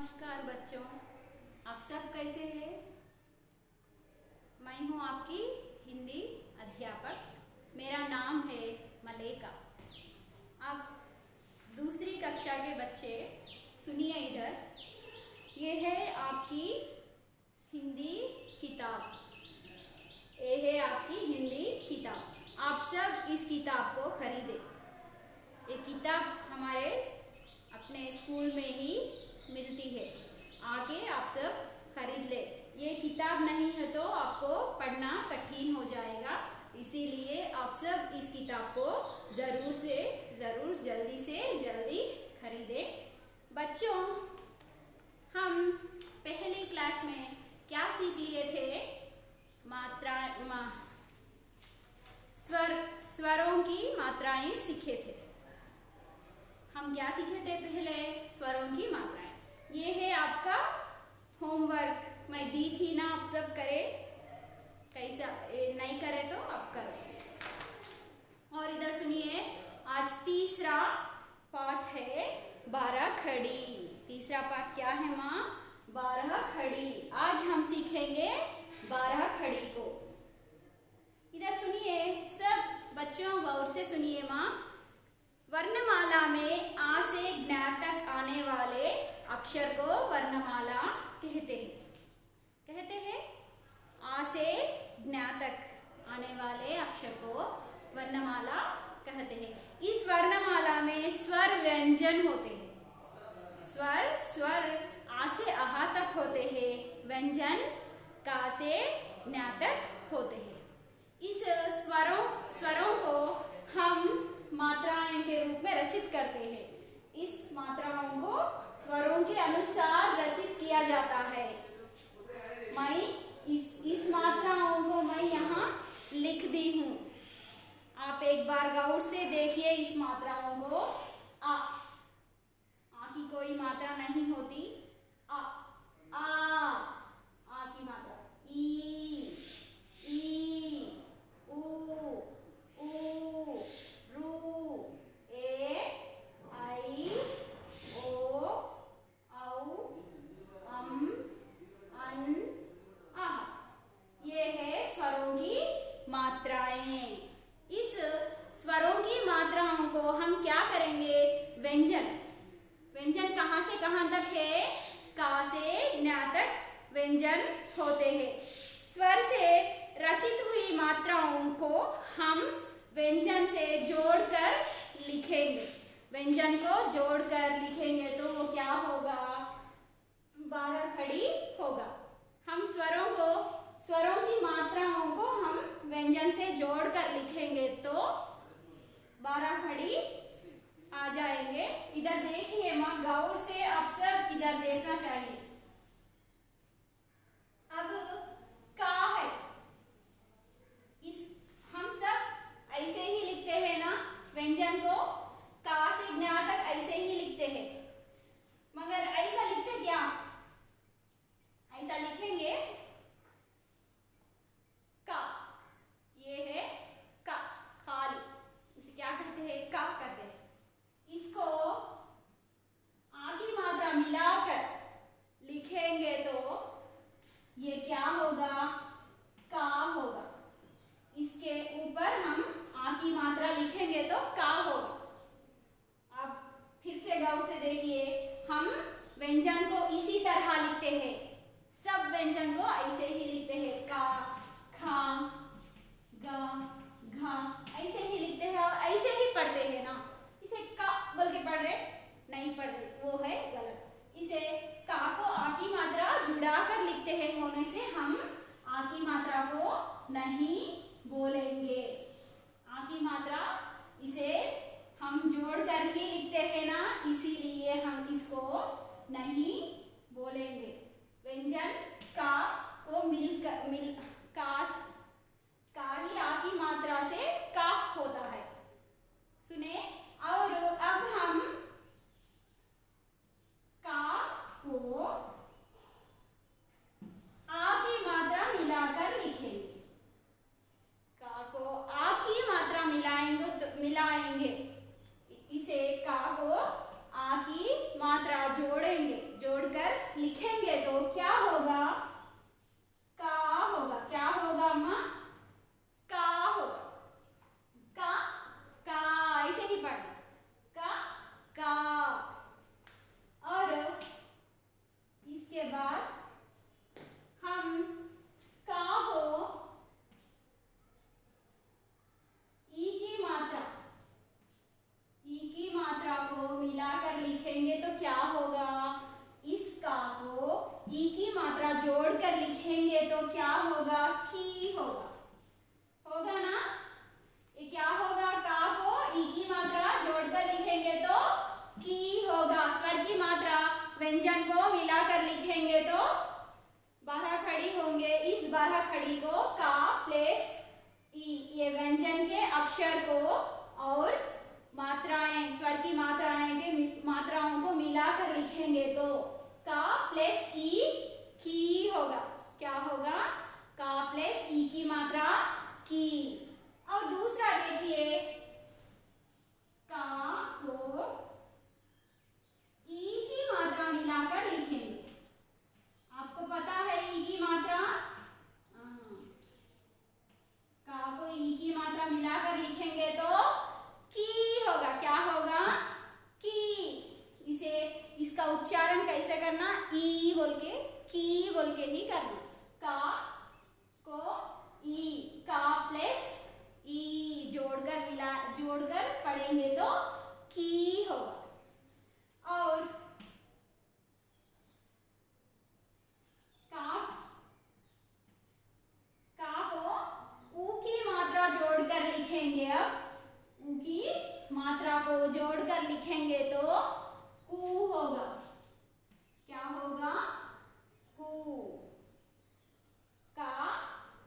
नमस्कार बच्चों, आप सब कैसे हैं? मैं हूं आपकी हिंदी अध्यापक। मेरा नाम है मलेका। आप दूसरी कक्षा के बच्चे सुनिए इधर। ये है आपकी हिंदी किताब। ये है आपकी हिंदी किताब। आप सब इस किताब को खरीदें। ये किताब हमारे अपने स्कूल में ही मिलती है। आगे आप सब खरीद ले। ये किताब नहीं है तो आपको पढ़ना कठिन हो जाएगा, इसीलिए आप सब इस किताब को ज़रूर से ज़रूर जल्दी से जल्दी खरीदें। बच्चों, हम पहली क्लास में क्या सीख लिए थे? स्वरों की मात्राएं सीखे थे। हम क्या सीखे थे पहले? स्वरों की मात्राएं। ये है आपका होमवर्क, मैं दी थी ना, आप सब करें। कैसा नहीं करे तो आप करो। और इधर सुनिए, आज तीसरा पाठ है 12 खड़ी। तीसरा पाठ क्या है माँ? 12 खड़ी। आज हम सीखेंगे 12 खड़ी को। इधर सुनिए, सब बच्चों गौर से सुनिए माँ। वर्णमाला में आ से ज्ञा तक आने वाले अक्षर को वर्णमाला कहते हैं। आ से ज्ञा तक आने वाले अक्षर को वर्णमाला कहते हैं। इस वर्णमाला में स्वर व्यंजन होते हैं। स्वर आ से आहा तक होते हैं। व्यंजन का से ज्ञा तक होते हैं। इस स्वरों को हम मात्राएं के रूप में रचित करते हैं। इस मात्राओं को स्वरों के अनुसार रचित किया जाता है। मैं इस मात्राओं को मैं यहाँ लिख दी हूँ। आप एक बार गौर से देखिए इस मात्राओं को। आ की कोई मात्रा नहीं होती। आ की मात्रा। ई ऊ रू ए आई ओ औ अम अन आह। ये है स्वरों की मात्राएं। इस स्वरों की मात्राओं को हम क्या करेंगे? व्यंजन कहाँ से कहाँ तक है? का से ज्ञा तक व्यंजन होते हैं। स्वर से रचित हुई मात्राओं को हम व्यंजन से जोड़कर लिखेंगे। व्यंजन को जोड़कर लिखेंगे तो वो क्या होगा? 12 खड़ी होगा। हम स्वरों की मात्राओं को हम व्यंजन से जोड़कर लिखेंगे तो 12 खड़ी आ जाएंगे। इधर देखिए माँ, गौर से आप सब इधर देखना चाहिए। अब का है, हम सब ऐसे ही लिखते हैं ना व्यंजन को। का से ज्ञा तक ऐसे ही लिखते हैं, मगर ऐसा लिखते क्या? ऐसा लिखेंगे का। ये है का, खाली। इसे क्या कहते हैं? का कहते हैं। इसको आ की मात्रा मिलाकर लिखेंगे तो ये क्या होगा? का होगा। इसके ऊपर हम आ की मात्रा लिखेंगे तो का होगा। आप फिर से गौर से देखिए, हम व्यंजन को इसी तरह लिखते हैं। सब व्यंजन को ऐसे ही लिखते हैं। का, खा, गा, घा, ऐसे ही लिखते हैं और ऐसे ही पढ़ते हैं ना। इसे का बोल के पढ़ रहे नहीं पढ़ रहे, वो है गलत। इसे का को आ की मात्रा जुड़ाकर लिखते हैं होने से हम आ की मात्रा को नहीं बोलेंगे। आ की मात्रा इसे हम जोड़कर ही लिखते हैं ना, इसीलिए हम इसको नहीं बोलेंगे। व्यंजन का को का ही आ की मात्रा से का होता है। सुने, और अब हम का को आ की मात्रा मिलाकर लिखेंगे। का को आ की मात्रा मिलाएंगे। इसे का को आ की मात्रा जोड़कर लिखेंगे तो क्या होगा? का होगा। क्या होगा अम्मा? का होगा। का ऐसे ही पढ़ना। का। और इसके बाद हम का को ई की मात्रा को मिलाकर लिखेंगे तो क्या होगा? इस का को ई की मात्रा जोड़कर लिखेंगे तो क्या होगा? की होगा। होगा ना? ये क्या होगा? का को ई की मात्रा जोड़कर लिखेंगे तो की होगा। स्वर की मात्रा व्यंजन को मिलाकर लिखेंगे तो बारह खड़ी होंगे। इस बारह खड़ी को का प्लस ई, ये व्यंजन के अक्षर को और मात्राएं, स्वर की मात्राओं को मिलाकर लिखेंगे तो का प्लस ई की होगा। क्या होगा? का प्लस ई की मात्रा की। और दूसरा देखिए, का को ई की मात्रा मिलाकर लिखेंगे। आपको पता है ई की मात्रा? का को ई की मात्रा मिलाकर लिखेंगे तो की होगा। क्या होगा? की। इसका उच्चारण कैसे करना? ई बोल के, की बोल के ही करना। का को ई, का प्लस ई जोड़कर पढ़ेंगे तो की होगा। और का को ऊ की मात्रा जोड़कर लिखेंगे। अब ऊ की मात्रा को जोड़कर लिखेंगे तो कू होगा। क्या होगा? कू। का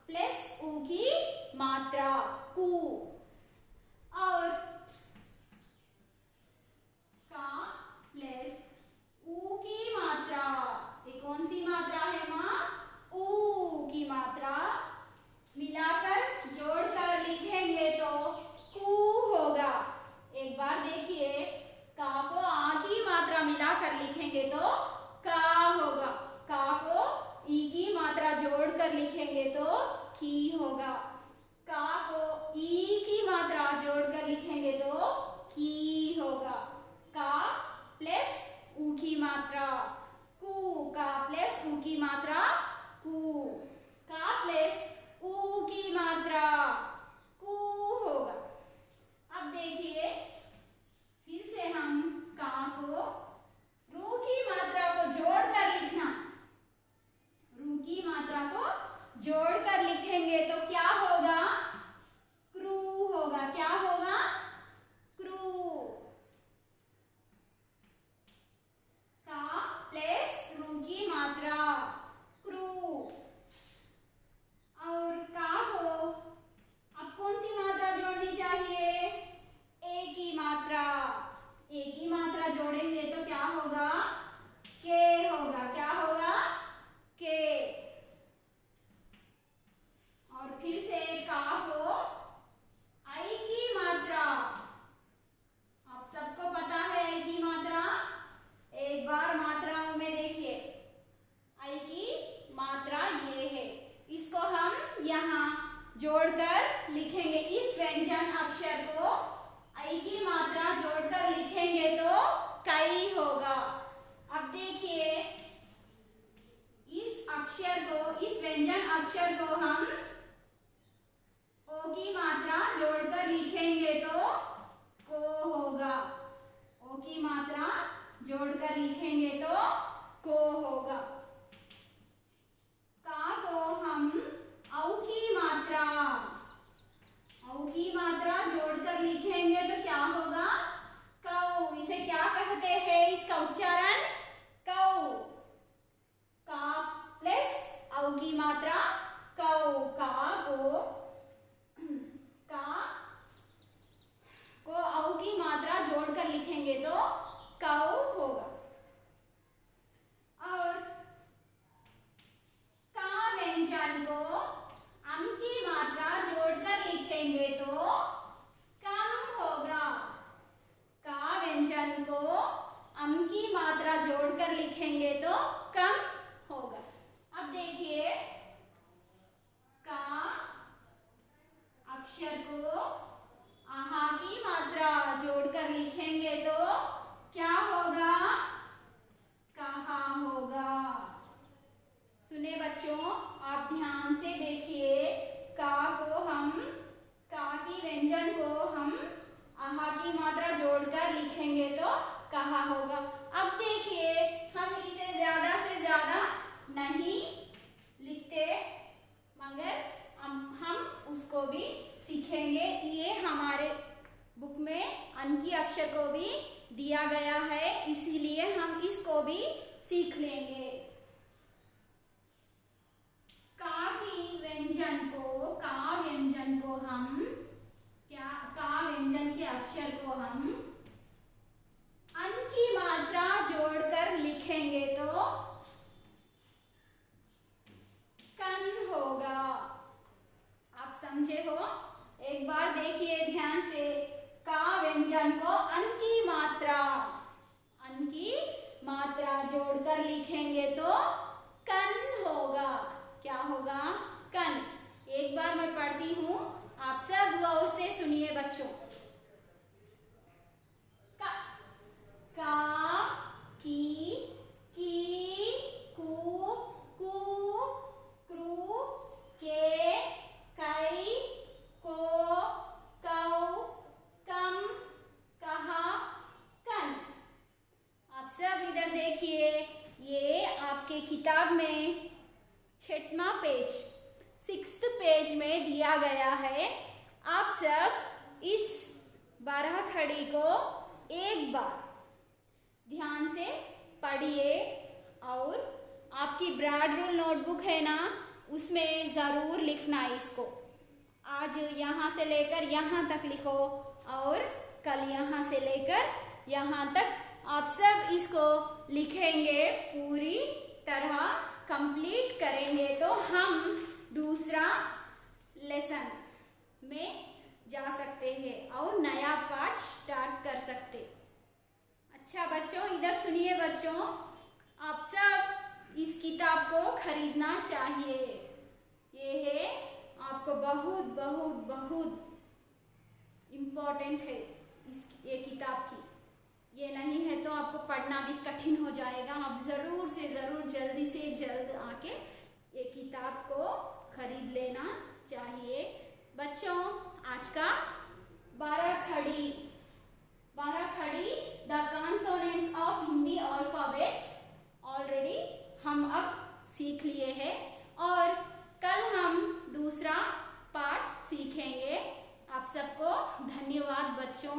प्लस ऊ की मात्रा कू। और का प्लस ऊ की मात्रा, ये कौन सी मात्रा है माँ? ऊ की मात्रा मिलाकर जोड़कर लिखेंगे तो कू होगा। एक बार देखिए, का को आ की मात्रा मिलाकर लिखेंगे तो का होगा। का को ई की मात्रा जोड़कर लिखेंगे तो की होगा। का को ई की मात्रा जोड़कर लिखेंगे तो की होगा। का प्लस ऊ की मात्रा कू। का प्लस ऊ की मात्रा कू। का प्लस ऊ की मात्रा कू होगा। अब देखिए, फिर से हम का को रू की मात्रा को जोड़कर लिखना। रू की मात्रा को जोड़कर लिखेंगे तो क्या होगा? क्रू होगा। क्या होगा? क्रू। का प्लस रू की मात्रा क्रू। और का को अब कौन सी मात्रा जोड़नी चाहिए? ए की मात्रा। ए की मात्रा जोड़ेंगे तो क्या होगा? के होगा। क्या होगा? के। और फिर से का को आई की मात्रा, आप सबको पता है आई की मात्रा। एक बार मात्राओं में देखिए, आई की मात्रा ये है, इसको हम यहाँ जोड़कर लिखेंगे। इस व्यंजन अक्षर को आई की मात्रा जोड़कर लिखेंगे तो कई होगा। अब देखिए, इस अक्षर को, इस व्यंजन अक्षर को हम ओ की मात्रा जोड़कर लिखेंगे तो को होगा। ओ की मात्रा जोड़कर लिखेंगे तो को होगा। का को हम औ की मात्रा जोड़कर लिखेंगे तो क्या होगा? कौ। इसे क्या कहते हैं? इसका उच्चारण कौ। का प्लस औ की मात्रा कौ। का। लिख लेंगे। का व्यंजन को हम क्या, का व्यंजन के अक्षर को हम अन की मात्रा जोड़कर लिखेंगे तो कन होगा। आप समझे हो? एक बार देखिए ध्यान से। का व्यंजन को अन की मात्रा जोड़कर लिखेंगे तो कन होगा। क्या होगा? कन। एक बार मैं पढ़ती हूँ, आप सब गौर से सुनिए बच्चों। का, की, कू, क्रू, के, कई, को, कौ, कम, कहा, कन। आप सब इधर देखिए, ये आपके किताब में 6वां पेज 6th पेज में दिया गया है। आप सब इस 12 खड़ी को एक बार ध्यान से पढ़िए और आपकी ब्रॉड रूल नोटबुक है ना, उसमें ज़रूर लिखना इसको। आज यहाँ से लेकर यहाँ तक लिखो और कल यहाँ से लेकर यहाँ तक आप सब इसको लिखेंगे, पूरी तरह कंप्लीट करेंगे तो हम दूसरा लेसन में जा सकते हैं और नया पाठ स्टार्ट कर सकते। अच्छा बच्चों, इधर सुनिए बच्चों, आप सब इस किताब को खरीदना चाहिए। ये है आपको बहुत बहुत बहुत इम्पोर्टेंट है ये किताब की। ये नहीं है तो आपको पढ़ना भी कठिन हो जाएगा। आप ज़रूर से ज़रूर जल्दी से जल्द आके ये किताब को खरीद लेना चाहिए। बच्चों, आज का 12 खड़ी the consonants of Hindi alphabets already हम अब सीख लिए हैं और कल हम दूसरा पार्ट सीखेंगे। आप सबको धन्यवाद बच्चों।